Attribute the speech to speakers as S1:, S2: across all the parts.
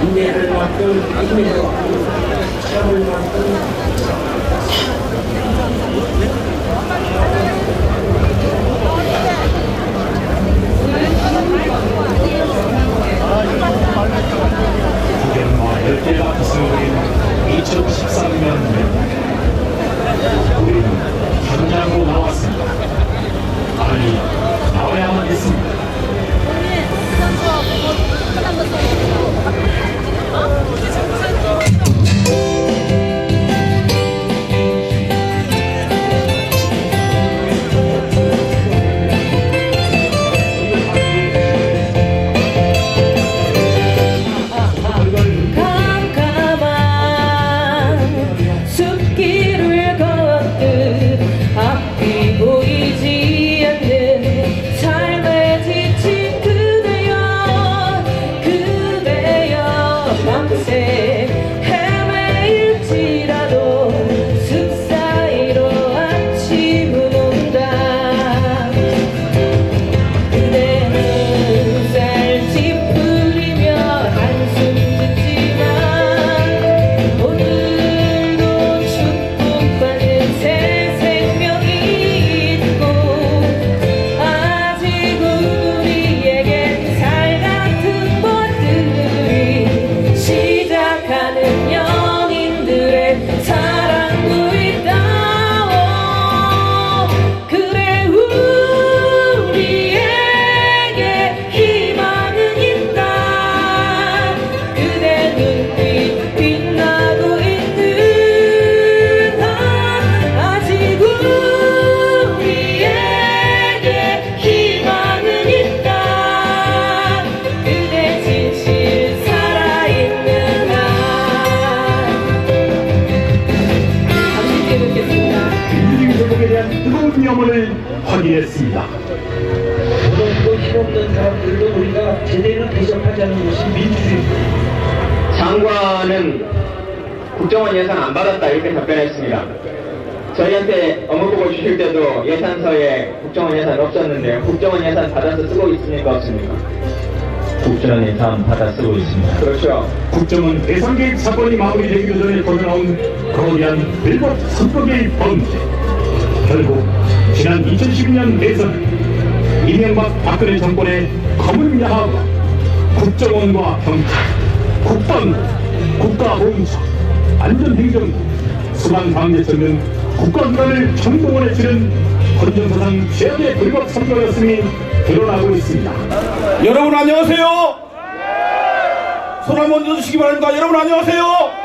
S1: 인내를 만큼 인내를 만큼 시험을 만큼
S2: 국연과 10개가 기승거린 2013년 우리는 현장으로 나왔습니다. 아니, 나와야만 했습니다.
S3: 숲길을 걷듯 앞이 보이지 않는 삶에 지친 그대여 밤새 헤매일지라도 숲 사이로 아침은 온다. 그대는 쌀 찌푸리며 한숨 짓지만
S2: 뜨거운 염원을 확인했습니다.
S1: 그런 힘없는 사람들도 우리가 제대로 대접하자는 것이 민주주의입니다.
S4: 장관은 국정원 예산 안 받았다 이렇게 답변했습니다. 저희한테 업무보고 주실 때도 예산서에 국정원 예산 없었는데 국정원 예산 받아서 쓰고 있습니까 없습니까?
S5: 국정원 예산 받아 쓰고 있습니다.
S4: 그렇죠.
S2: 국정원 대상계획 사건이 마무리되기도 전에 터져나온 거대한 불법 선거개입 범죄. 결국 지난 2012년 대선 이명박 박근혜 정권의 검은 야하가 국정원과 경찰, 국방부, 국가보훈처, 안전행정부, 수방방재청 등 국가기관을 총동원해 치른 헌정사상 최악의 불법 선거였음이 드러나고 있습니다.
S6: 여러분 안녕하세요. 손 한번 들어주시기 바랍니다. 여러분 안녕하세요.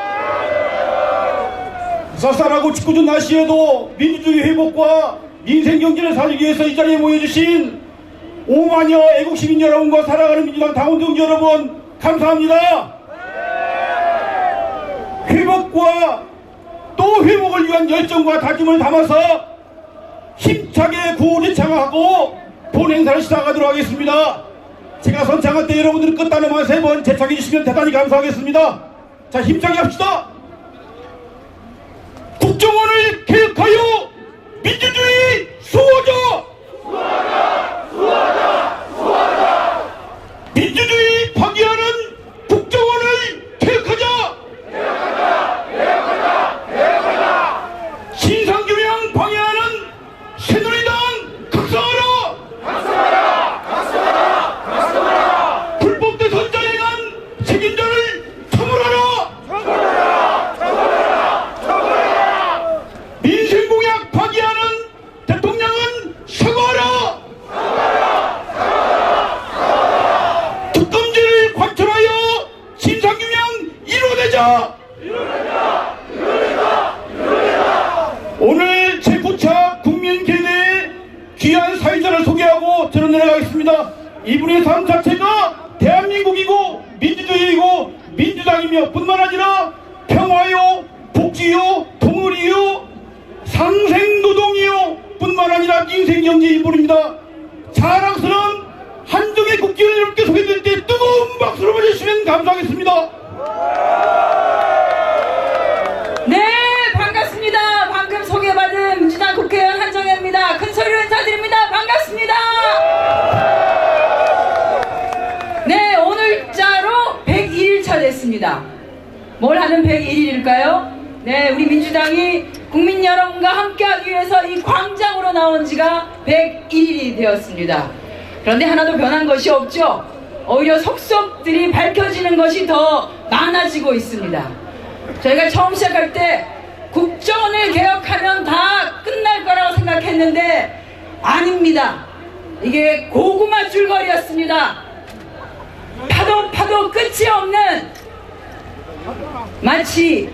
S6: 쌀쌀하고 춥고 준 날씨에도 민주주의 회복과 민생 경제를 살리기 위해서 이 자리에 모여주신 5만여 애국시민 여러분과 살아가는 민주당 당원동 여러분 감사합니다. 회복과 또 회복을 위한 열정과 다짐을 담아서 힘차게 구호를 창하고 본 행사를 시작하도록 하겠습니다. 제가 선창할 때 여러분들이 끝단에만 3번 재창해 주시면 대단히 감사하겠습니다. 자, 힘차게 합시다. 국정원을 개혁하여 민주주의 수호자! 민주주의 파괴하는 국정원을 개혁하자! 신상규명 방해하는 새누리당 각성하라! 불법 대선자 행한 책임자를 처벌하라! 민생공약 파기하는 대통령은 사과하라! 특검제를 관철하여 진상규명 이뤄내자! 오늘 제9차 국민개내에 귀한 사회자를 소개하고 저는 내려가겠습니다. 이분의 삶 자체가 대한민국이고 민주주의이고 민주당이며 뿐만 아니라 평화요, 복지요, 동물이요, 상생노동이요 뿐만 아니라 민생경제 인물입니다. 자랑스러운 한정의 국기를 이렇게 소개될 때 뜨거운 박수로 맞아주시면 감사하겠습니다.
S3: 네, 반갑습니다. 방금 소개받은 민주당 국회의원 한정혜입니다. 큰 소리로 인사드립니다. 반갑습니다. 네, 오늘자로 102일차 됐습니다. 101일이었습니다. 뭘 하는 101일일까요? 네, 우리 민주당이 국민 여러분과 함께하기 위해서 이 광장으로 나온 지가 101일이 되었습니다. 그런데 하나도 변한 것이 없죠. 오히려 속속들이 밝혀지는 것이 더 많아지고 있습니다. 저희가 처음 시작할 때 국정원을 개혁하면 다 끝날 거라고 생각했는데 아닙니다. 이게 고구마 줄거리였습니다. 파도 끝이 없는 마치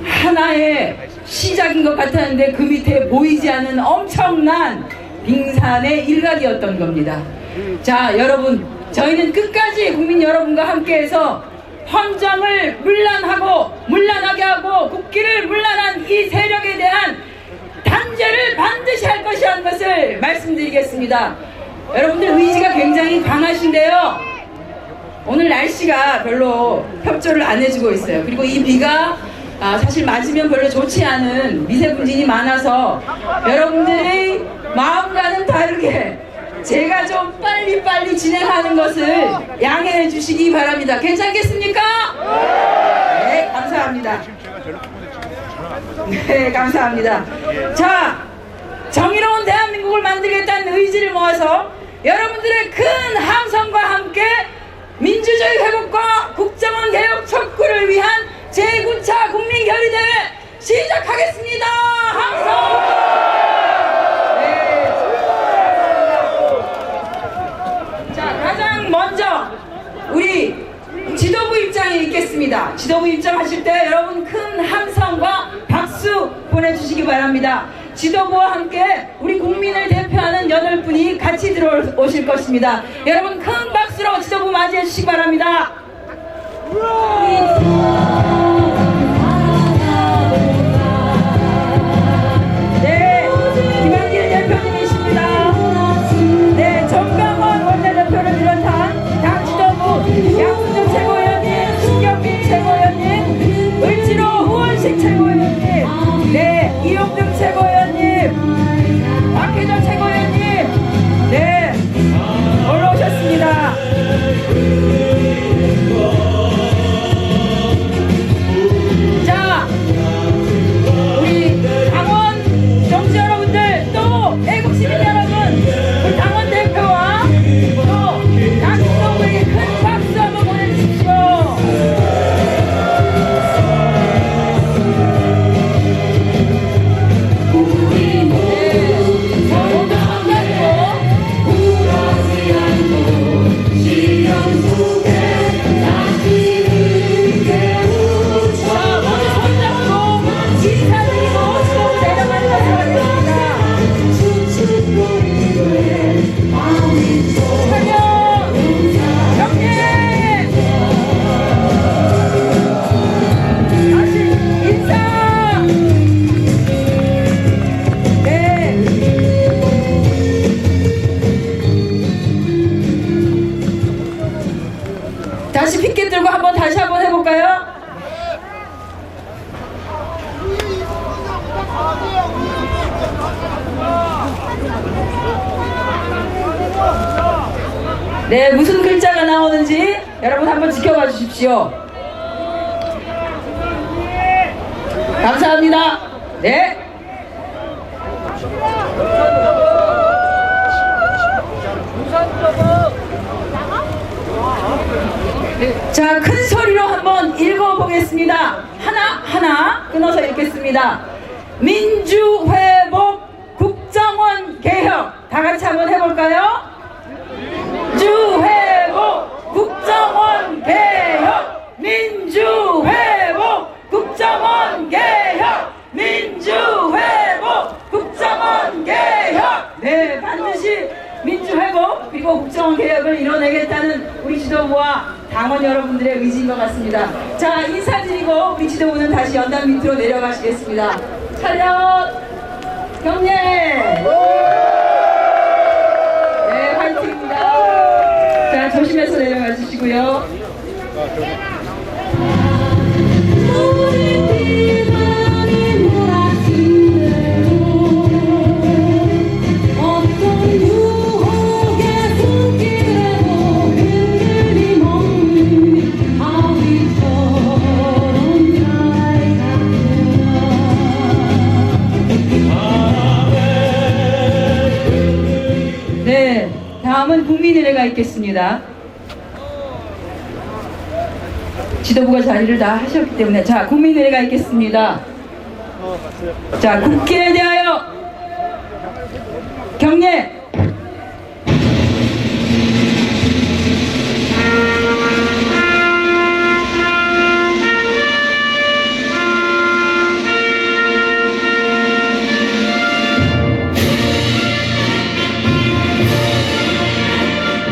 S3: 하나의 시작인 것 같았는데 그 밑에 보이지 않는 엄청난 빙산의 일각이었던 겁니다. 자, 여러분, 저희는 끝까지 국민 여러분과 함께해서 헌정을 문란하게 하고 국기를 문란한 이 세력에 대한 단죄를 반드시 할 것이라는 것을 말씀드리겠습니다. 여러분들 의지가 굉장히 강하신데요, 오늘 날씨가 별로 협조를 안 해주고 있어요. 그리고 이 비가 사실 맞으면 별로 좋지 않은 미세분진이 많아서 여러분들의 마음과는 다르게 제가 좀 빨리 진행하는 것을 양해해 주시기 바랍니다. 괜찮겠습니까? 네, 감사합니다. 네, 감사합니다. 자, 정의로운 대한민국을 만들겠다는 의지를 모아서 여러분들의 큰 함성과 함께 민주주의 회복과 국정원 개혁 촉구를 위한 제9차 국민결의대회 시작하겠습니다. 함성! 네. 자, 가장 먼저 우리 지도부 입장이 있겠습니다. 지도부 입장 하실 때 여러분 큰 함성과 박수 보내주시기 바랍니다. 지도부와 함께 우리 국민을 대표하는 8분이 같이 들어오실 것입니다. 여러분 큰 박수로 지도부 맞이해 주시기 바랍니다. 네, 김한길 대표님이십니다. 네, 전병헌 원내대표를 비롯한 당 지도부 양승준 최고위원님, 신경빈 최고위원님, 을지로 후원식 최고위원님, 네, 이용등 최고위원님, 박혜정 최고위원님, 네, 올라오셨습니다. 자, 우리 당원 정치 여러분들, 또 애국시민 여러분, 우리 당원 대표와 또 당 지도부에게 큰 박수 한번 보내주십시오. 다시 피켓 들고 다시 한번 해볼까요? 네, 무슨 글자가 나오는지 여러분 한번 지켜봐 주십시오. 감사합니다. 네. 자, 큰 소리로 한번 읽어보겠습니다. 하나 끊어서 읽겠습니다. 민주회복 국정원 개혁. 다 같이 한번 해볼까요? 민주회복 국정원 개혁. 민주회복 국정원 개혁. 민주회복 국정원 개혁. 네, 반드시 민주회복 그리고 국정원 개혁을 이뤄내겠다는 우리 지도부와 당원 여러분들의 의지인 것 같습니다. 자, 인사드리고 우리 지도부는 다시 연단 밑으로 내려가시겠습니다. 차렷 경례. 네, 화이팅입니다. 자, 조심해서 내려가 주시고요.
S7: Oh
S3: 국민의례가 있겠습니다. 지도부가 자리를 다 하셨기 때문에 자, 국민의례가 있겠습니다. 자, 국회에 대하여 경례.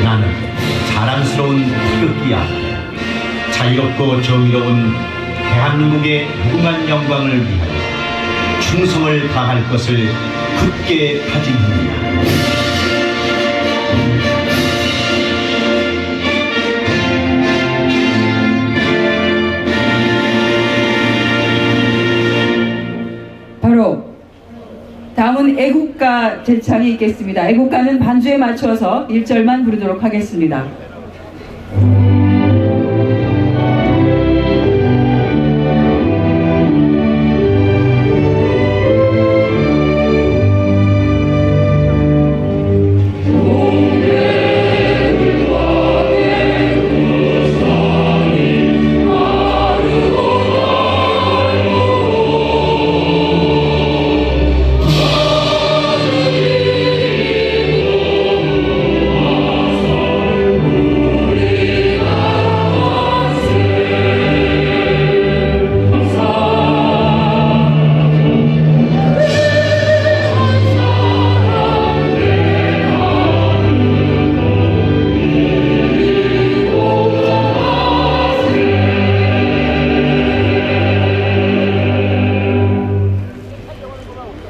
S5: 나는 자랑스러운 태극기야. 자유롭고 정의로운 대한민국의 무궁한 영광을 위하여 충성을 다할 것을 굳게 다짐합니다.
S3: 바로 다음은 애국가 제창이 있겠습니다. 애국가는 반주에 맞춰서 1절만 부르도록 하겠습니다.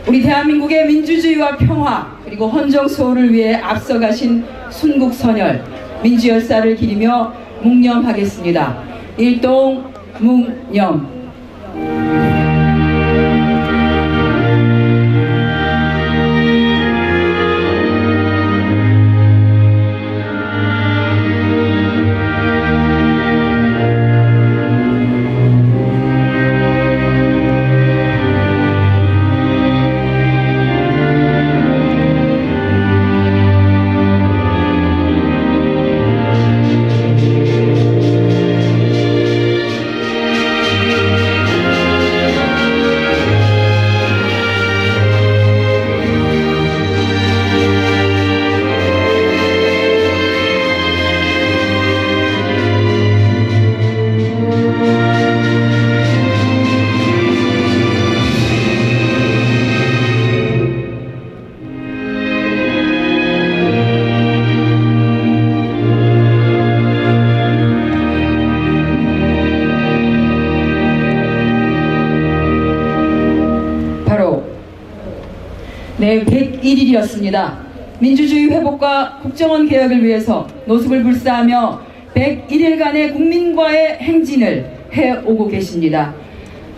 S3: 우리 대한민국의 민주주의와 평화 그리고 헌정 수호를 위해 앞서가신 순국선열 민주열사를 기리며 묵념하겠습니다. 일동 묵념. 네, 101일이었습니다. 민주주의 회복과 국정원 개혁을 위해서 노숙을 불사하며 101일간의 국민과의 행진을 해오고 계십니다.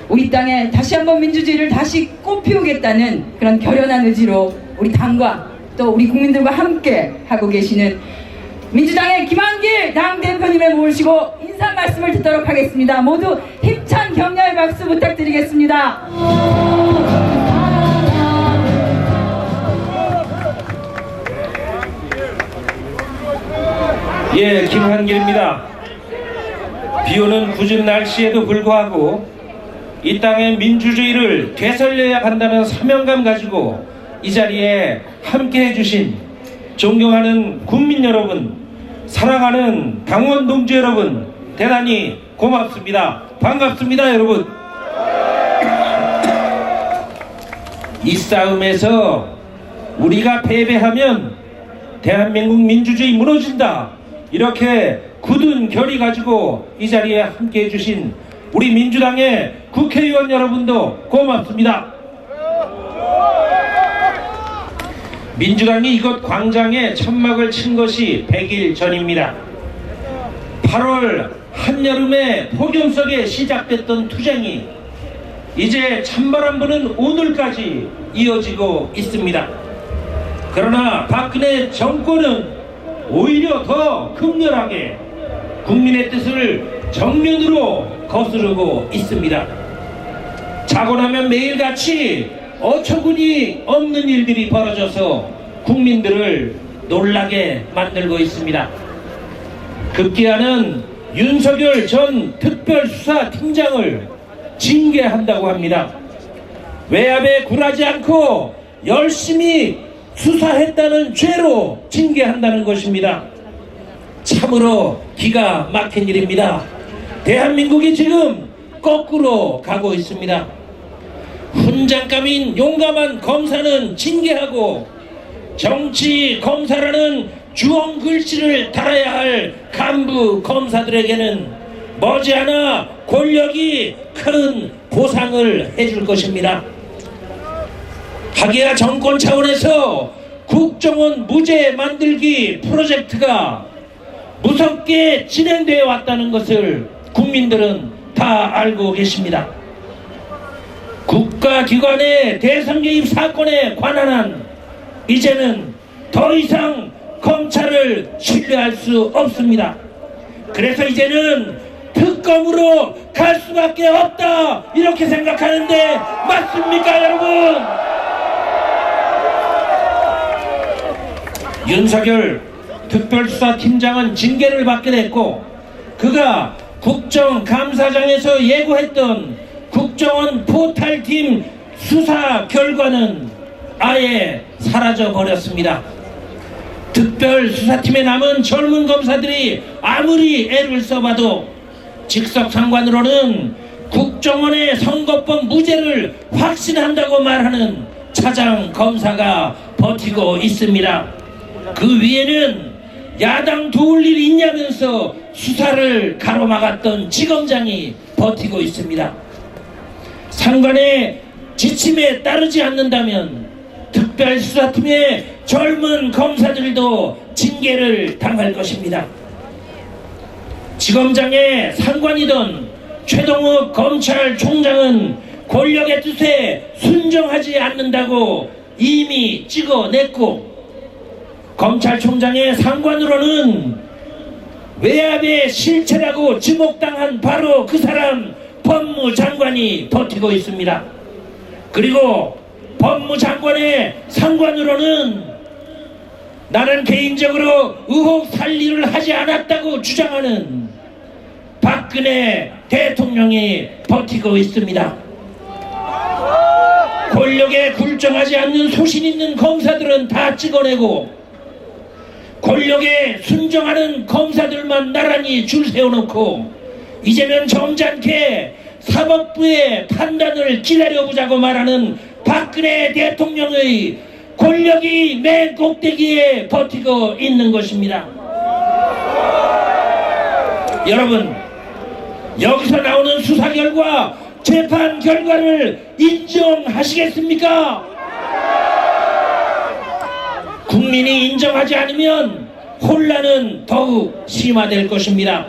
S3: 우리 땅에 다시 한번 민주주의를 다시 꽃피우겠다는 그런 결연한 의지로 우리 당과 또 우리 국민들과 함께 하고 계시는 민주당의 김한길 당대표님을 모시고 인사 말씀을 듣도록 하겠습니다. 모두 힘찬 격려의 박수 부탁드리겠습니다.
S7: 예, 김한길입니다. 비오는 궂은 날씨에도 불구하고 이 땅의 민주주의를 되살려야 한다는 사명감 가지고 이 자리에 함께 해주신 존경하는 국민 여러분, 사랑하는 강원 동지 여러분, 대단히 고맙습니다. 반갑습니다, 여러분. 이 싸움에서 우리가 패배하면 대한민국 민주주의 무너진다. 이렇게 굳은 결의 가지고 이 자리에 함께 해주신 우리 민주당의 국회의원 여러분도 고맙습니다. 민주당이 이곳 광장에 천막을 친 것이 100일 전입니다. 8월 한여름에 폭염 속에 시작됐던 투쟁이 이제 찬바람 부는 오늘까지 이어지고 있습니다. 그러나 박근혜 정권은 오히려 더 극렬하게 국민의 뜻을 정면으로 거스르고 있습니다. 자고 나면 매일같이 어처구니 없는 일들이 벌어져서 국민들을 놀라게 만들고 있습니다. 급기야는 윤석열 전 특별수사팀장을 징계한다고 합니다. 외압에 굴하지 않고 열심히 수사했다는 죄로 징계한다는 것입니다. 참으로 기가 막힌 일입니다. 대한민국이 지금 거꾸로 가고 있습니다. 훈장감인 용감한 검사는 징계하고 정치 검사라는 주홍 글씨를 달아야 할 간부 검사들에게는 머지않아 권력이 큰 보상을 해줄 것입니다. 하기야 정권 차원에서 국정원 무죄 만들기 프로젝트가 무섭게 진행되어 왔다는 것을 국민들은 다 알고 계십니다. 국가기관의 대선 개입 사건에 관한 한 이제는 더 이상 검찰을 신뢰할 수 없습니다. 그래서 이제는 특검으로 갈 수밖에 없다 이렇게 생각하는데 맞습니까 여러분? 윤석열 특별수사팀장은 징계를 받게 됐고 그가 국정감사장에서 예고했던 국정원 포탈팀 수사 결과는 아예 사라져 버렸습니다. 특별수사팀에 남은 젊은 검사들이 아무리 애를 써봐도 직속상관으로는 국정원의 선거법 무죄를 확신한다고 말하는 차장 검사가 버티고 있습니다. 그 위에는 야당 도울 일 있냐면서 수사를 가로막았던 지검장이 버티고 있습니다. 상관의 지침에 따르지 않는다면 특별수사팀의 젊은 검사들도 징계를 당할 것입니다. 지검장의 상관이던 최동욱 검찰총장은 권력의 뜻에 순종하지 않는다고 이미 찍어냈고 검찰총장의 상관으로는 외압의 실체라고 지목당한 바로 그 사람 법무장관이 버티고 있습니다. 그리고 법무장관의 상관으로는 나는 개인적으로 의혹 살리를 하지 않았다고 주장하는 박근혜 대통령이 버티고 있습니다. 권력에 굴종하지 않는 소신 있는 검사들은 다 찍어내고 권력에 순종하는 검사들만 나란히 줄 세워놓고 이제는 점잖게 사법부의 판단을 기다려보자고 말하는 박근혜 대통령의 권력이 맨 꼭대기에 버티고 있는 것입니다. 여러분, 여기서 나오는 수사 결과, 재판 결과를 인정하시겠습니까? 국민이 인정하지 않으면 혼란은 더욱 심화될 것입니다.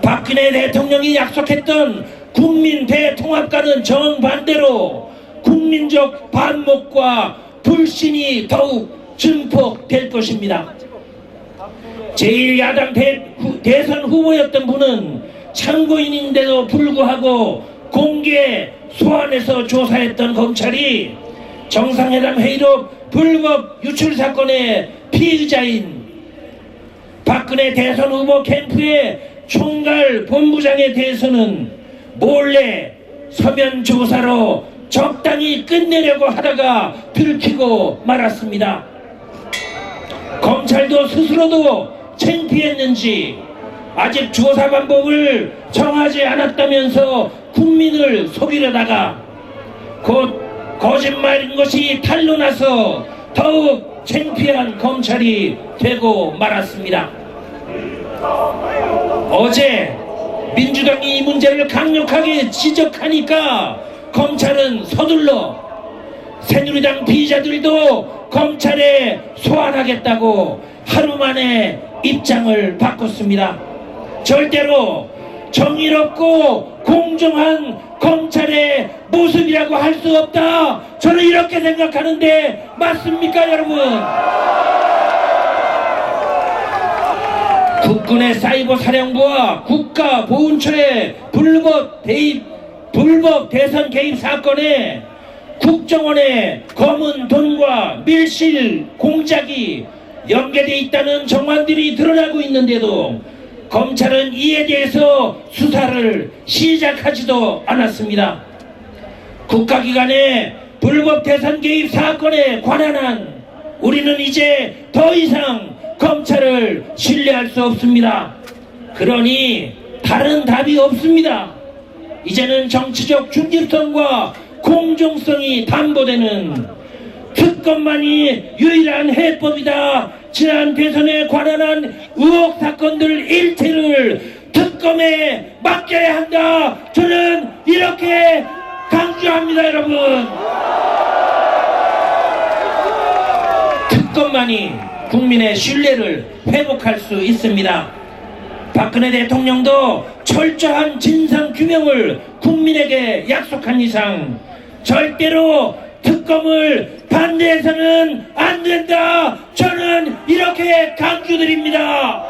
S7: 박근혜 대통령이 약속했던 국민 대통합과는 정반대로 국민적 반목과 불신이 더욱 증폭될 것입니다. 제1야당 대선 후보였던 분은 참고인인데도 불구하고 공개 소환해서 조사했던 검찰이 정상회담 회의록 불법 유출 사건의 피의자인 박근혜 대선 후보 캠프의 총괄 본부장에 대해서는 몰래 서면 조사로 적당히 끝내려고 하다가 들키고 말았습니다. 검찰도 스스로도 창피했는지 아직 조사 방법을 정하지 않았다면서 국민을 속이려다가 곧 거짓말인 것이 탄로나서 더욱 창피한 검찰이 되고 말았습니다. 어제 민주당이 이 문제를 강력하게 지적하니까 검찰은 서둘러 새누리당 피의자들도 검찰에 소환하겠다고 하루 만에 입장을 바꿨습니다. 절대로 정의롭고 공정한 검찰의 모습이라고 할 수 없다. 저는 이렇게 생각하는데 맞습니까 여러분? 국군의 사이버 사령부와 국가보훈처의 불법 대선 개입 사건에 국정원의 검은 돈과 밀실 공작이 연계돼 있다는 정황들이 드러나고 있는데도 검찰은 이에 대해서 수사를 시작하지도 않았습니다. 국가기관의 불법 대선 개입 사건에 관한 한 우리는 이제 더 이상 검찰을 신뢰할 수 없습니다. 그러니 다른 답이 없습니다. 이제는 정치적 중립성과 공정성이 담보되는 특검만이 유일한 해법이다. 지난 대선에 관한 한 의혹 사건들 일체를 특검에 맡겨야 한다. 저는 이렇게 강조합니다, 여러분. 특검만이 국민의 신뢰를 회복할 수 있습니다. 박근혜 대통령도 철저한 진상규명을 국민에게 약속한 이상 절대로 특검을 반대해서는 안 된다. 저는 이렇게 강조드립니다.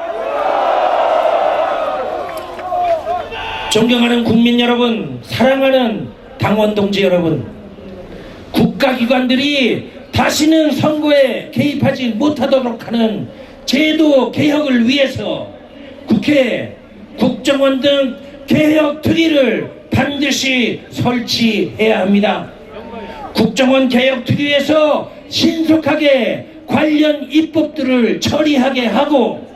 S7: 존경하는 국민 여러분, 사랑하는 당원 동지 여러분, 국가기관들이 다시는 선거에 개입하지 못하도록 하는 제도 개혁을 위해서 국회, 국정원 등 개혁특위를 반드시 설치해야 합니다. 국정원 개혁특위에서 신속하게 관련 입법들을 처리하게 하고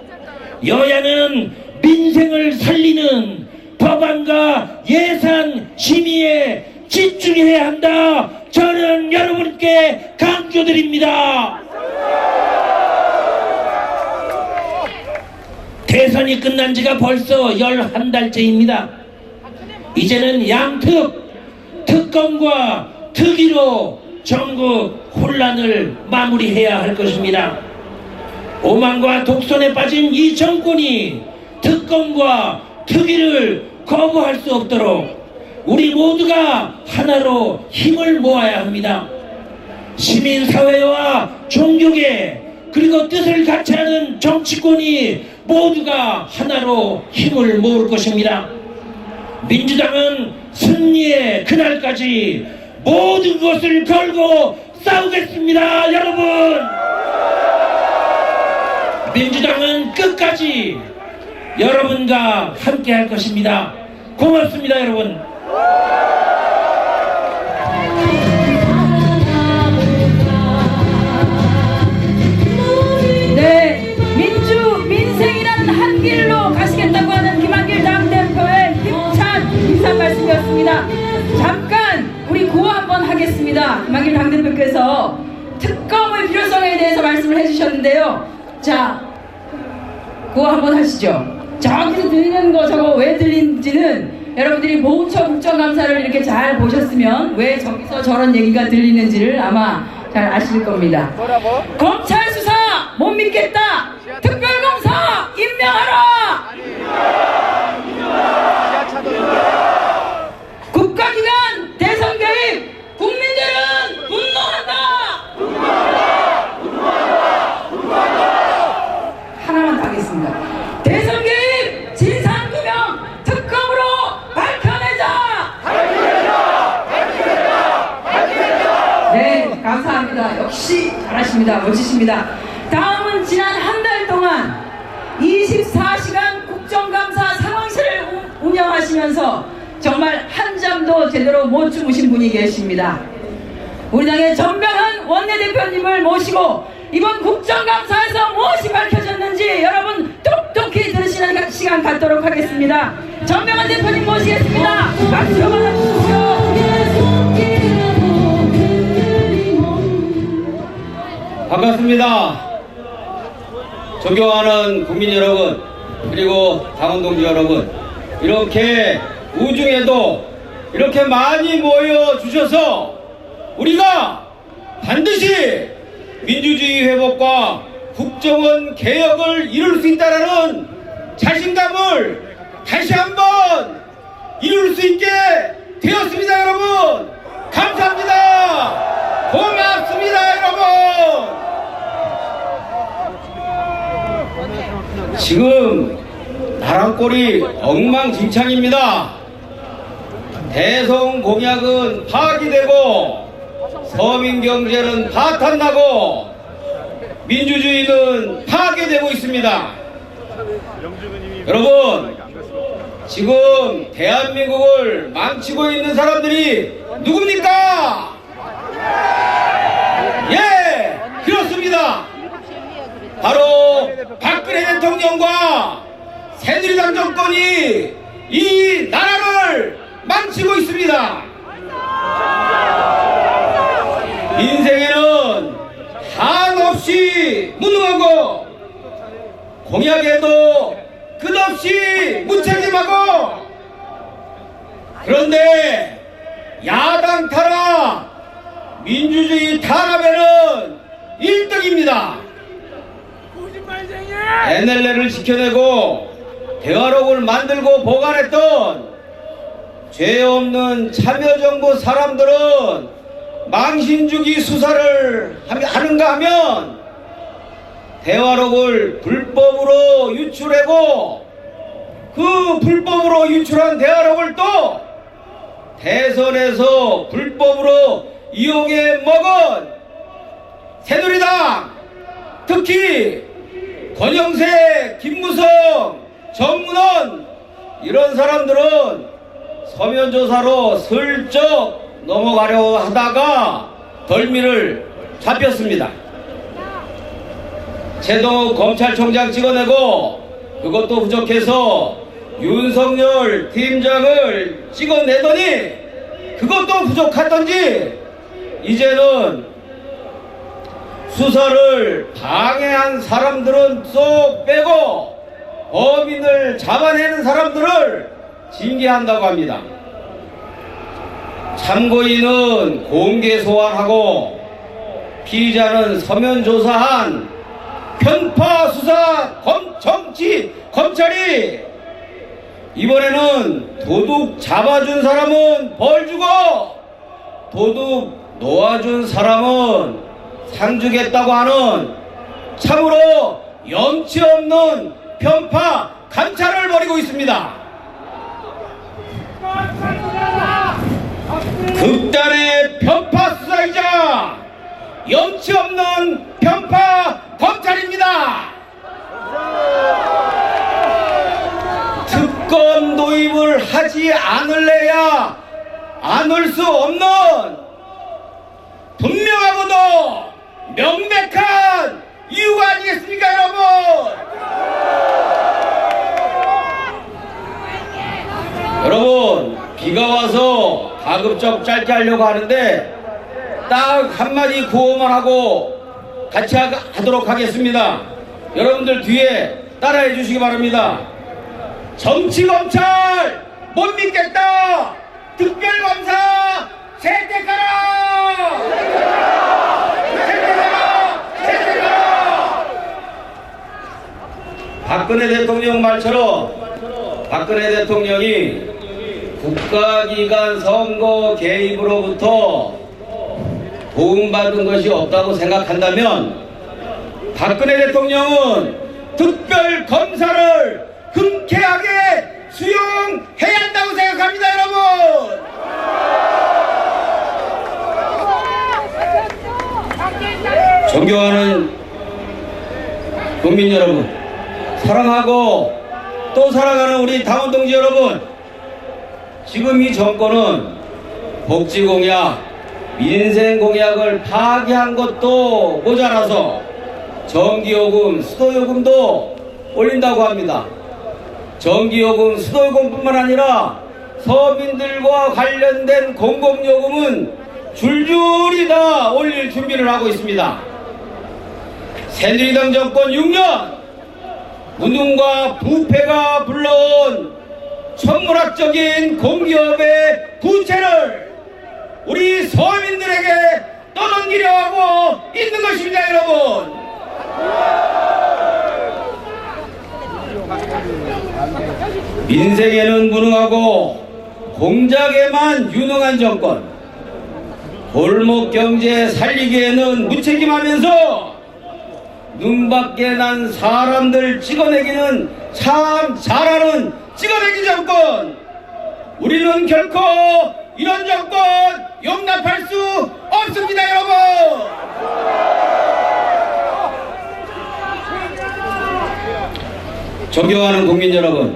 S7: 여야는 민생을 살리는 법안과 예산 심의에 집중해야 한다. 저는 여러분께 강조드립니다. 대선이 끝난 지가 벌써 11달째입니다. 이제는 양특, 특검과 특위로 전국 혼란을 마무리해야 할 것입니다. 오만과 독선에 빠진 이 정권이 특검과 특위를 거부할 수 없도록 우리 모두가 하나로 힘을 모아야 합니다. 시민사회와 종교계 그리고 뜻을 같이 하는 정치권이 모두가 하나로 힘을 모을 것입니다. 민주당은 승리의 그날까지 모든 것을 걸고 싸우겠습니다. 여러분, 민주당은 끝까지 여러분과 함께 할 것입니다. 고맙습니다, 여러분.
S3: 네, 민생이라는 한 길로 가시겠다고 하는 김한길 당대표의 힘찬 인사 말씀이었습니다. 잠깐 우리 구호 한번 하겠습니다. 김한길 당대표께서 특검의 필요성에 대해서 말씀을 해주셨는데요. 자, 구호 한번 하시죠. 저기서 들리는 거 저거 왜 들리는지는 여러분들이 보훈처 국정감사를 이렇게 잘 보셨으면 왜 저기서 저런 얘기가 들리는지를 아마 잘 아실 겁니다. 검찰 수사 못 믿겠다. 특별검사 임명하라. 국가기관 대선 개입 국민들은 분노한다. 하나만 더 하겠습니다. 대선 개입 진상규명 특검으로 밝혀내자. 네, 감사합니다. 역시 잘하십니다. 멋지십니다. 다음은 지난 한 달 동안 24시간 국정감사 상황실을 운영하시면서 정말 한잠도 제대로 못 주무신 분이 계십니다. 우리 당의 전병헌 원내대표님을 모시고 이번 국정감사에서 무엇이 밝혀졌는지 여러분 똑똑히 들으시는 시간 갖도록 하겠습니다. 전병헌 대표님 모시겠습니다. 박수로 받아주십시오.
S8: 반갑습니다. 존경하는 국민 여러분, 그리고 당원 동지 여러분, 이렇게 우중에도 이렇게 많이 모여 주셔서 우리가 반드시 민주주의 회복과 국정원 개혁을 이룰 수 있다는 자신감을 다시 한번 이룰 수 있게 되었습니다. 여러분 감사합니다. 고맙습니다. 여러분 지금 나라 꼴이 엉망진창입니다. 대선 공약은 파기되고 서민경제는 파탄나고 민주주의는 파괴되고 있습니다. 여러분, 지금 대한민국을 망치고 있는 사람들이 누굽니까? 예, 그렇습니다. 바로 박근혜 대통령과 새누리당 정권이 이 나라를 망치고 있습니다. 인생에는 한없이 무능하고 공약에도 끝없이 무책임하고, 그런데 야당 탄압, 민주주의 탄압에는 1등입니다. NLL을 지켜내고 대화록을 만들고 보관했던 죄 없는 참여정부 사람들은 망신주기 수사를 하는가 하면 대화록을 불법으로 유출하고 그 불법으로 유출한 대화록을 또 대선에서 불법으로 이용해 먹은 새누리당, 특히 권영세, 김무성, 정문원 이런 사람들은 서면조사로 슬쩍 넘어가려고 하다가 덜미를 잡혔습니다. 최동욱 검찰총장 찍어내고 그것도 부족해서 윤석열 팀장을 찍어내더니 그것도 부족하던지 이제는 수사를 방해한 사람들은 쏙 빼고 범인을 잡아내는 사람들을 징계한다고 합니다. 참고인은 공개 소환하고 피의자는 서면 조사한 편파 수사 정치 검찰이 이번에는 도둑 잡아준 사람은 벌 주고 도둑 놓아준 사람은 상 주겠다고 하는 참으로 염치 없는 편파 감찰을 벌이고 있습니다. 극단의 편파 수사이자 염치 없는 편파 검찰입니다. 특검 도입을 하지 않을래야 않을 수 없는 분명하고도 명백한 이유가 아니겠습니까, 여러분? 여러분, 비가 와서 가급적 짧게 하려고 하는데 딱 한마디 구호만 하고 같이 하도록 하겠습니다. 여러분들 뒤에 따라해 주시기 바랍니다. 정치검찰 못 믿겠다. 특별검사 채택하라. 박근혜 대통령 말처럼 박근혜 대통령이 국가기관 선거 개입으로부터 도움받은 것이 없다고 생각한다면 박근혜 대통령은 특별검사를 흔쾌하게 수용해야 한다고 생각합니다, 여러분! 존경하는 국민 여러분, 사랑하고 또 사랑하는 우리 당원 동지 여러분, 지금 이 정권은 복지공약, 민생공약을 파기한 것도 모자라서 전기요금, 수도요금도 올린다고 합니다. 전기요금, 수도요금뿐만 아니라 서민들과 관련된 공공요금은 줄줄이 다 올릴 준비를 하고 있습니다. 새누리당 정권 6년 무능과 부패가 불러온 천문학적인 공기업의 부채를 우리 서민들에게 떠넘기려 하고 있는 것입니다, 여러분. 민생에는 무능하고 공작에만 유능한 정권, 골목 경제 살리기에는 무책임하면서 눈밖에 난 사람들 찍어내기는 참 잘하는 찍어내기 정권, 우리는 결코 이런 정권 용납할 수 없습니다, 여러분. 존경하는 국민 여러분,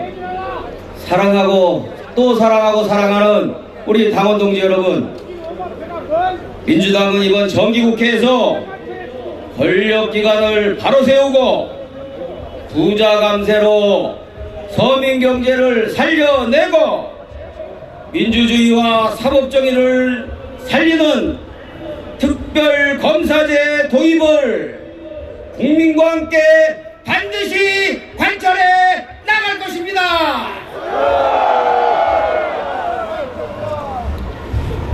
S8: 사랑하고 또 사랑하고 사랑하는 우리 당원 동지 여러분, 민주당은 이번 정기국회에서 권력기관을 바로 세우고 부자 감세로 서민경제를 살려내고 민주주의와 사법정의를 살리는 특별검사제 도입을 국민과 함께 반드시 관철해 나갈 것입니다.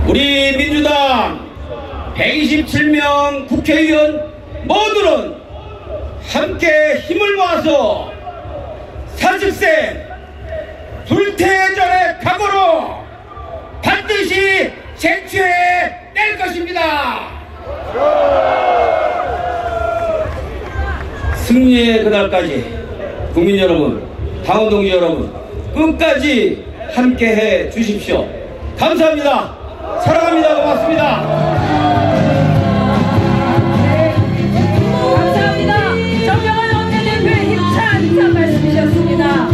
S8: 우리 민주당 127명 국회의원 모두는 함께 힘을 모아서 40세 불태전의 각오로 반드시 쟁취해낼 것입니다. 승리의 그날까지 국민 여러분, 당원 동지 여러분, 끝까지 함께해 주십시오. 감사합니다. 사랑합니다. 고맙습니다.
S3: 감사합니다. 정명환 원내대표의 힘찬 인사 말씀이셨습니다.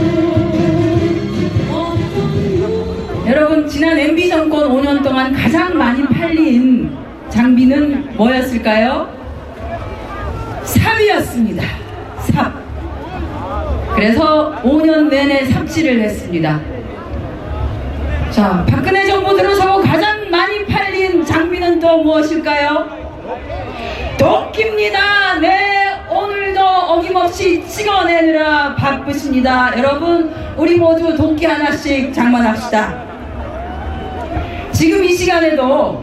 S3: 여러분, 지난 MB 정권 5년 동안 가장 많이 팔린 장비는 뭐였을까요? 삽이었습니다. 삽. 그래서 5년 내내 삽질을 했습니다. 자, 박근혜 정부 들어서고 가장 많이 팔린 장비는 또 무엇일까요? 도끼입니다. 네, 오늘도 어김없이 찍어내느라 바쁘십니다. 여러분, 우리 모두 도끼 하나씩 장만합시다. 지금 이 시간에도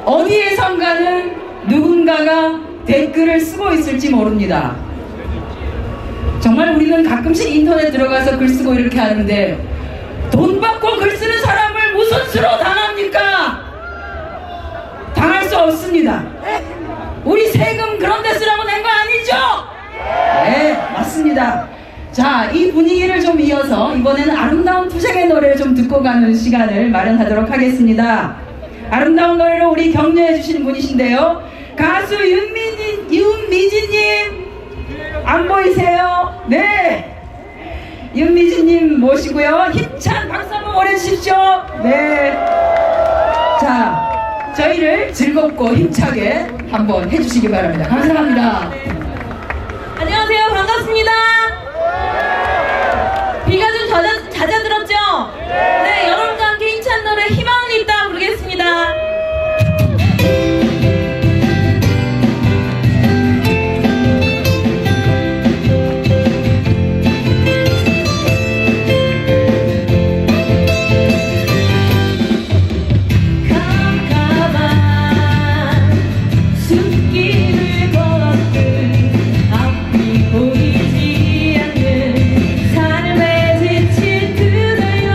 S3: 어디에선가는 누군가가 댓글을 쓰고 있을지 모릅니다. 정말 우리는 가끔씩 인터넷 들어가서 글 쓰고 이렇게 하는데 돈 받고 글 쓰는 사람을 무슨 수로 당합니까? 당할 수 없습니다. 우리 세금 그런 데 쓰라고 낸 거 아니죠? 네, 맞습니다. 자, 이 분위기를 좀 이어서 이번에는 아름다운 투쟁의 노래를 좀 듣고 가는 시간을 마련하도록 하겠습니다. 아름다운 노래로 우리 격려해 주시는 분이신데요, 가수 윤미진님 안 보이세요? 네, 윤미진님 모시고요, 힘찬 박수 한번 보내주십시오. 네, 자, 저희를 즐겁고 힘차게 한번 해주시기 바랍니다. 감사합니다.
S9: 안녕하세요. 반갑습니다. 비가 좀 잦아들었죠? 네, 여러분과 함께 힘찬 노래 희망을 잇다 부르겠습니다. 삶에 지친 그대여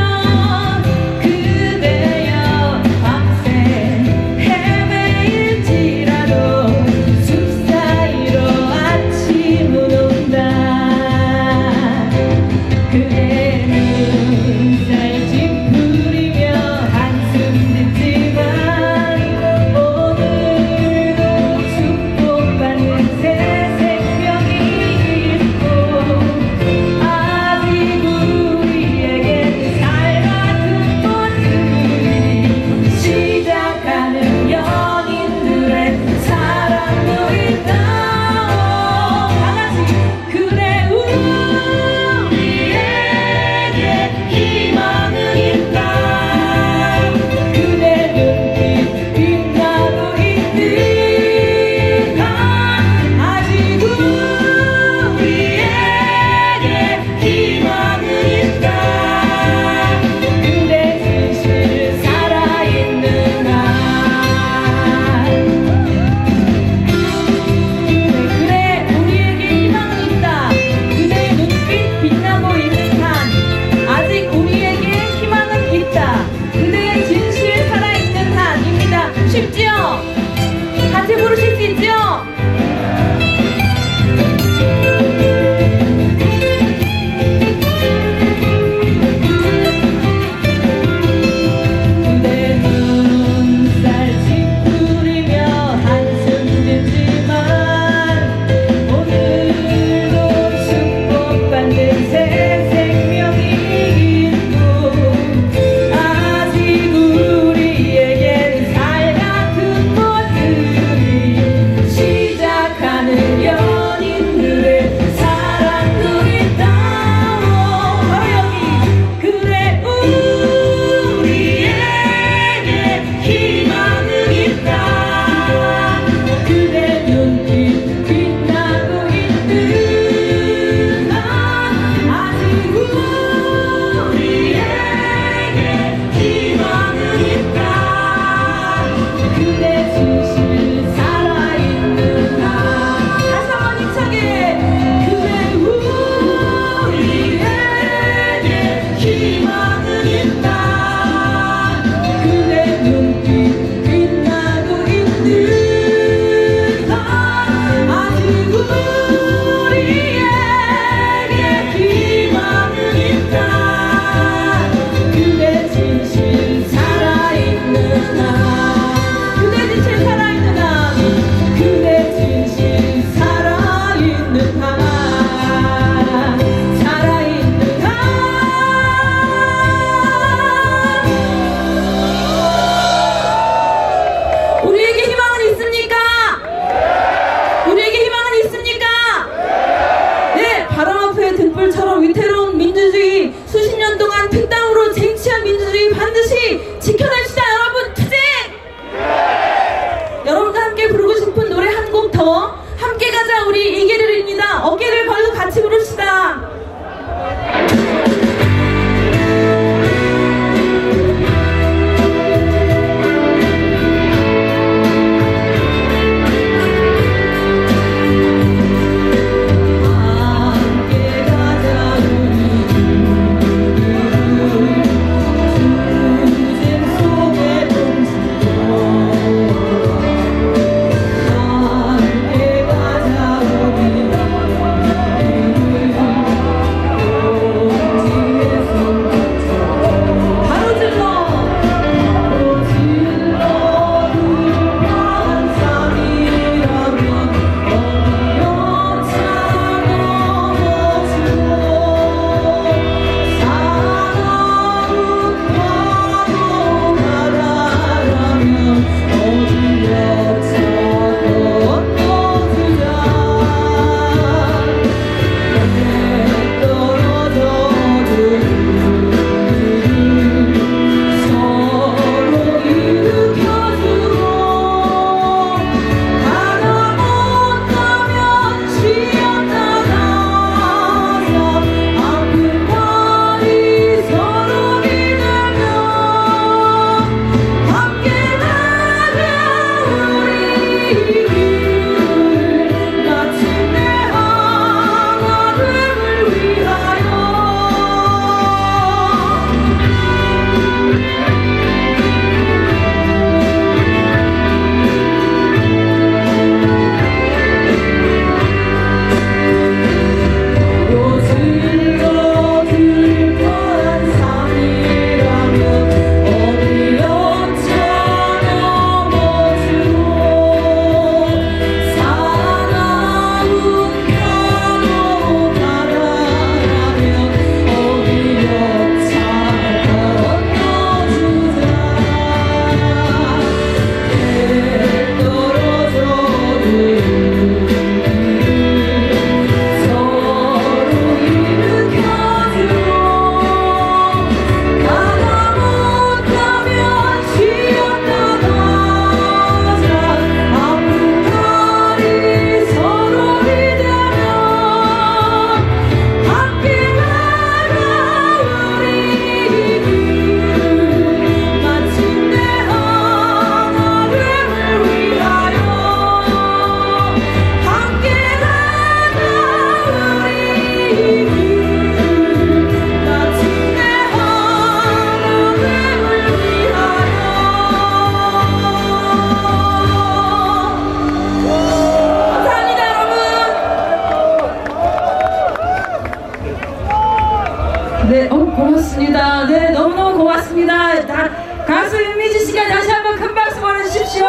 S3: 가수 윤미지 씨가 다시 한번 큰 박수 보내주십시오.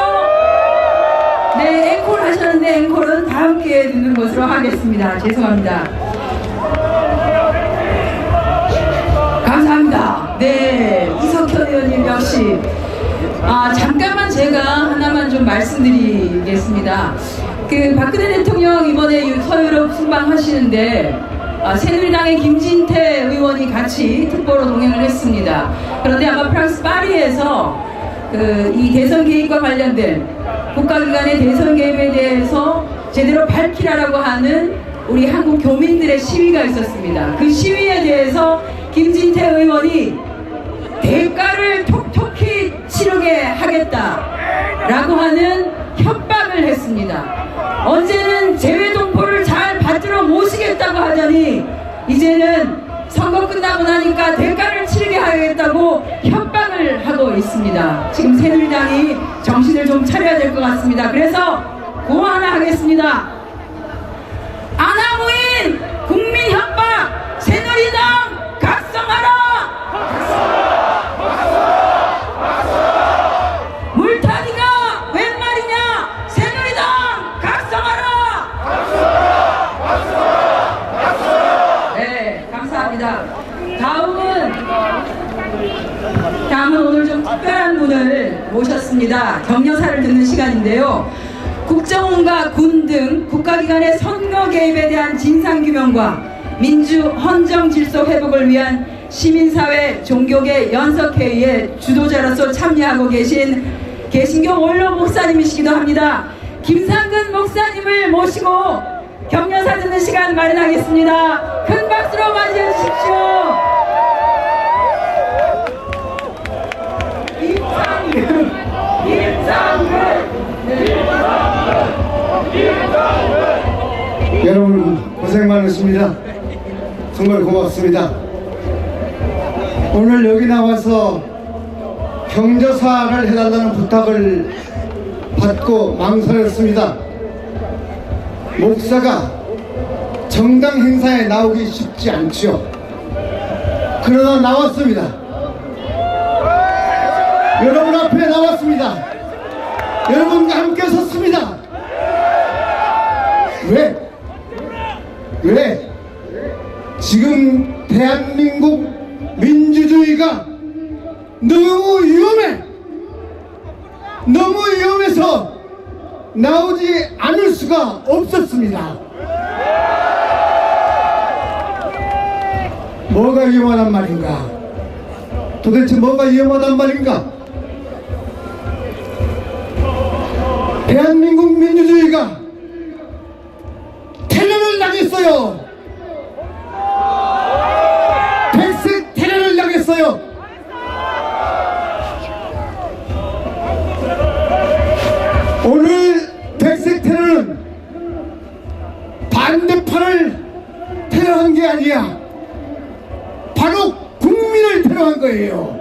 S3: 네, 앵콜 하셨는데 앵콜은 다음 기회에 듣는 것으로 하겠습니다. 죄송합니다. 감사합니다. 네, 이석현 의원님 역시 잠깐만 제가 하나만 좀 말씀드리겠습니다. 그 박근혜 대통령 이번에 서유럽 순방하시는데 새누리당의 김진태 의원이 같이 특보로 동행을 했습니다. 그런데 아마 프랑스 파리에서 이 대선 개입과 관련된 국가기관의 대선 개입에 대해서 제대로 밝히라고 하는 우리 한국 교민들의 시위가 있었습니다. 그 시위에 대해서 김진태 의원이 대가를 톡톡히 치르게 하겠다라고 하는 협박을 했습니다. 언제는 재외동포를 잘 받들어 모시겠다고 하더니 이제는 선거 끝나고 나니까 대가를 치르게 하겠다고 협박을 하고 있습니다. 지금 새누리당이 정신을 좀 차려야 될 것 같습니다. 그래서 구호 하나 하겠습니다. 아나무인 국민 협박 새누리당 각성하라! 물타기가 웬 말이냐? 새누리당 각성하라! 네, 감사합니다. 다음은 오늘 좀 특별한 분을 모셨습니다. 격려사를 듣는 시간인데요. 국정원과 군 등 국가기관의 선거 개입에 대한 진상규명과 민주 헌정 질서 회복을 위한 시민사회 종교계 연석회의의 주도자로서 참여하고 계신 개신교 원로 목사님이시기도 합니다. 김상근 목사님을 모시고 격려사 듣는 시간 마련하겠습니다. 큰 박수로 맞이해 주십시오.
S10: 여러분 고생 많으십니다. 정말 고맙습니다. 오늘 여기 나와서 격려사를 해달라는 부탁을 받고 망설였습니다. 목사가 정당 행사에 나오기 쉽지 않죠. 그러나 나왔습니다. 여러분 앞에 나왔습니다. 여러분과 함께 섰습니다. 왜? 지금 대한민국 민주주의가 너무 위험해서 나오지 않을 수가 없었습니다. 뭐가 위험하단 말인가? 도대체 뭐가 위험하단 말인가? 대한민국 민주주의가 테러를 당했어요. 백색 테러를 당했어요. 오늘 백색 테러는 반대파를 테러한 게 아니야. 바로 국민을 테러한 거예요.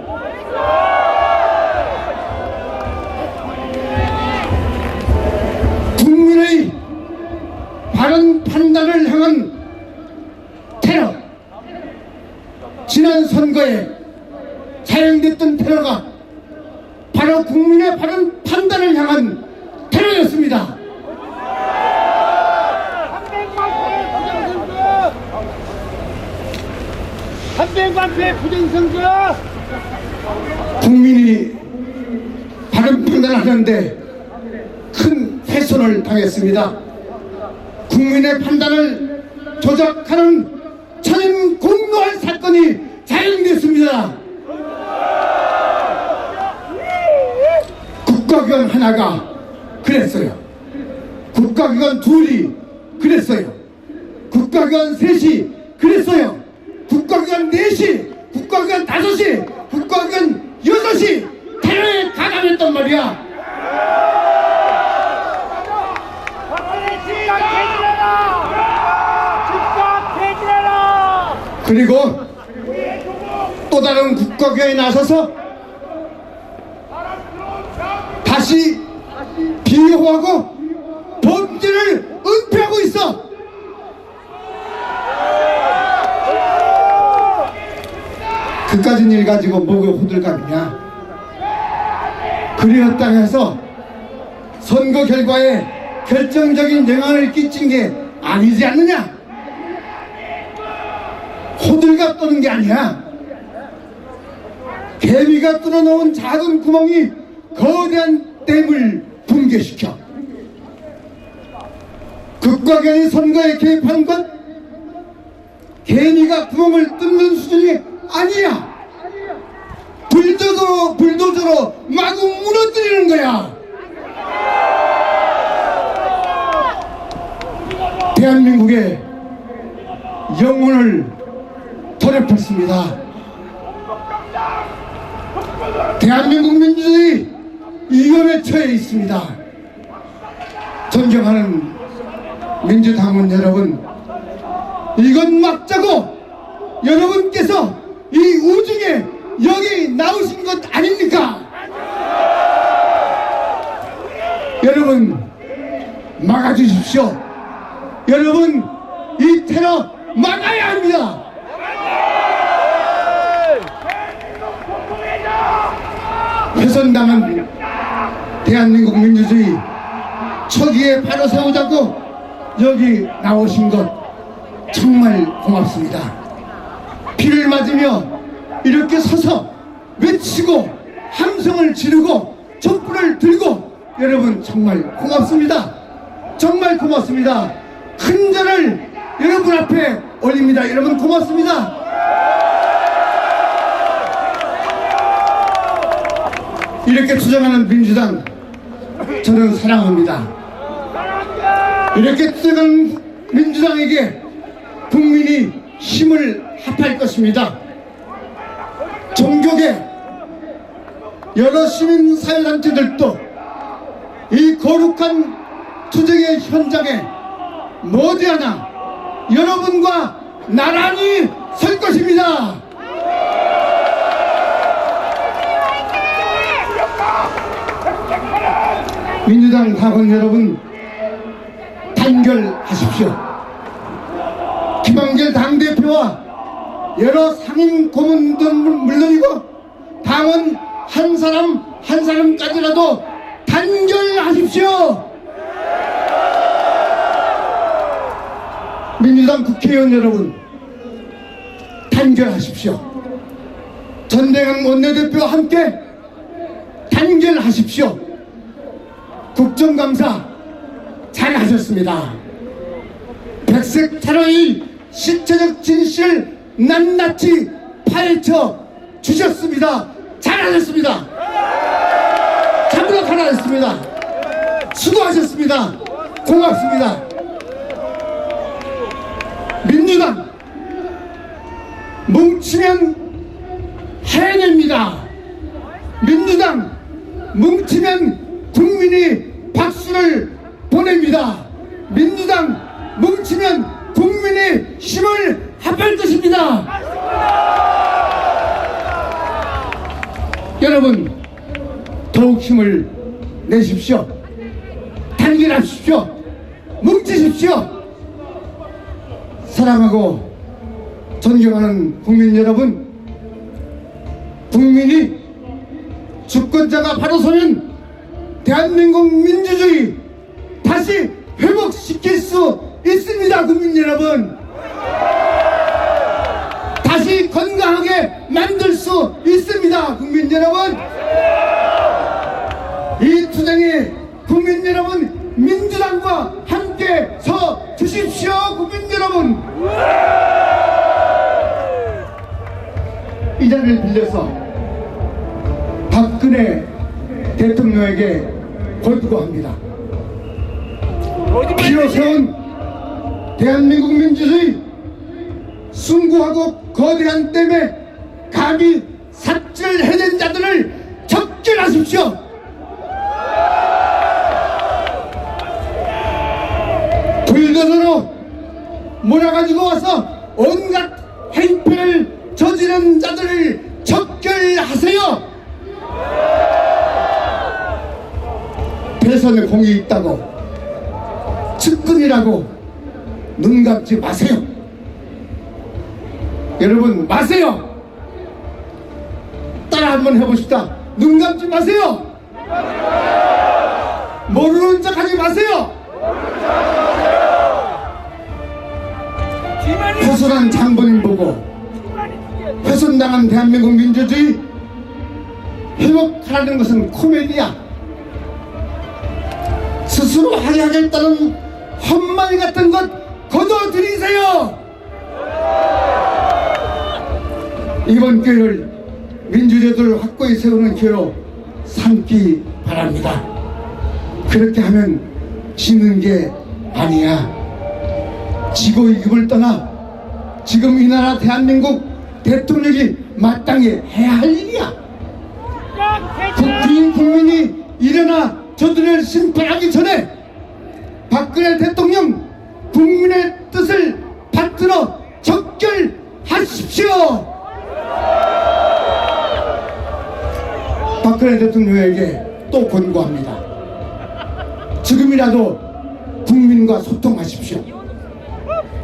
S10: 국민의 바른 판단을 향한 테러. 지난 선거에 사용됐던 테러가 바로 국민의 바른 판단을 향한 테러였습니다. 한백만표의 부정선거. 국민이 바른 판단을 하는데 큰 훼손을 당했습니다. 국민의 판단을 조작하는 천인 공노할 사건이 자행됐습니다. 국가기관 하나가 그랬어요. 국가기관 둘이 그랬어요. 국가기관 셋이 그랬어요. 국가기관 넷이, 국가기관 다섯이, 국가기관 여섯이 테러에 가담했단 말이야. 그리고 또 다른 국가기관에 나서서 다시 비호하고 범죄를 은폐하고 있어. 그까진 일 가지고 뭐가 호들갑이냐? 그리었다 해서 선거 결과에 결정적인 영향을 끼친 게 아니지 않느냐? 호들갑 떠는 게 아니야. 개미가 뚫어놓은 작은 구멍이 거대한 댐을 붕괴시켜. 극과 견이 선거에 개입한 것, 개미가 구멍을 뚫는 수준이 아니야. 불도저로 마구 무너뜨리는 거야. 대한민국의 영혼을 더럽혔습니다. 대한민국 민주주의 위험에 처해 있습니다. 존경하는 민주당원 여러분, 이건 막자고 여러분께서 이 우중에 여기 나오신 것 아닙니까? 여러분 막아주십시오. 여러분 이 테러 막아야 합니다. 훼손당한 대한민국 민주주의 초기에 바로 세우자고 여기 나오신 것 정말 고맙습니다. 피를 맞으며 이렇게 서서 외치고 함성을 지르고 촛불을 들고 여러분 정말 고맙습니다. 정말 고맙습니다. 큰 절을 여러분 앞에 올립니다. 여러분 고맙습니다. 이렇게 주장하는 민주당 저는 사랑합니다. 이렇게 주장하는 민주당에게 국민이 힘을 합할 것입니다. 종교계 여러 시민사회단체들도 이 거룩한 투쟁의 현장에 머지않아 여러분과 나란히 설 것입니다. 민주당 당원 여러분 단결하십시오. 김한길 당대표와 여러 상임 고문들은 물론이고 당원 한 사람 한 사람까지라도 단결하십시오. 민주당 국회의원 여러분 단결하십시오. 전대강 원내대표와 함께 단결하십시오. 국정감사 잘하셨습니다. 백색 테러의 실체적 진실을 낱낱이 파헤쳐 주셨습니다. 잘하셨습니다. 참으로 잘하셨습니다. 수고하셨습니다. 고맙습니다. 민주당 뭉치면 해냅니다. 민주당 뭉치면 국민이 박수를 보냅니다. 민주당 뭉치면 국민의 힘을 합할 것입니다. 여러분 더욱 힘을 내십시오. 단결하십시오. 뭉치십시오. 사랑하고 존경하는 국민 여러분, 국민이 주권자가 바로 서면 대한민국 민주주의 다시 회복시킬 수 있습니다. 국민 여러분, 다시 건강하게 만들 수 있습니다. 국민 여러분, 이 투쟁에 국민 여러분 민주당과 함께 서 주십시오. 국민 여러분, 이 자리를 빌려서 박근혜 대통령에게 권고합니다. 피로 세운 대한민국 민주주의 숭고하고 거대한 댐에 감히 삽질해댄 자들을 적절하십시오. 불도저로 몰아가지고 와서 온갖 행패를 저지른 자들을 적결하세요. 대선에 공이 있다고 측근이라고 눈 감지 마세요. 여러분 마세요. 따라 한번 해봅시다. 눈 감지 마세요. 모르는 척 하지 마세요. 훼손한 장본인 보고 훼손당한 대한민국 민주주의 회복하라는 것은 코미디야. 스스로 하야겠다는 헛말 같은 것 거둬들이세요. 이번 기회를 민주제도를 확고히 세우는 기회로 삼기 바랍니다. 그렇게 하면 지는 게 아니야. 지고 이김을 떠나 지금 이 나라 대한민국 대통령이 마땅히 해야 할 일이야. 국민이 일어나 저들을 심판하기 전에 박근혜 대통령 국민의 뜻을 받들어 적결하십시오. 박근혜 대통령에게 또 권고합니다. 지금이라도 국민과 소통하십시오.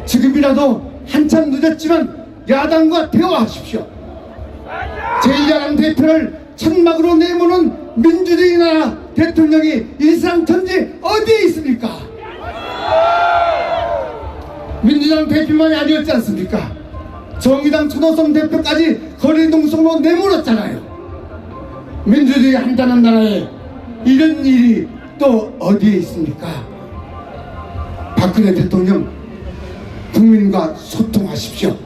S10: 지금이라도 한참 늦었지만 야당과 대화하십시오. 제1야당 대표를 천막으로 내모는 민주주의 나라 대통령이 일상천지 어디에 있습니까? 민주당 대표만이 아니었지 않습니까? 정의당 천호성 대표까지 거리동성으로 내몰았잖아요. 민주주의 한다는 나라에 이런 일이 또 어디에 있습니까? 박근혜 대통령, 국민과 소통하십시오.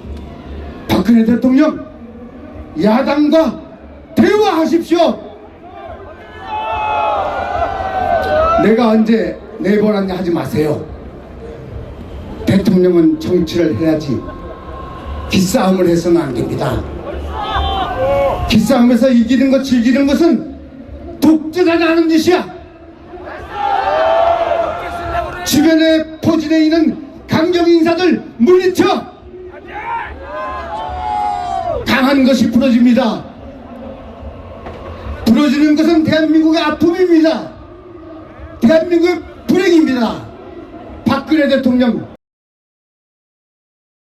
S10: 박근혜 대통령, 야당과 대화하십시오. 내가 언제 내보냈냐 하지 마세요. 대통령은 정치를 해야지 기싸움을 해서는 안 됩니다. 기싸움에서 이기는 것, 즐기는 것은 독재가 나는 짓이야. 주변에 포진해 있는 강경 인사들 물리쳐 강한 것이 부러집니다. 부러지는 것은 대한민국의 아픔입니다. 대한민국의 불행입니다. 박근혜 대통령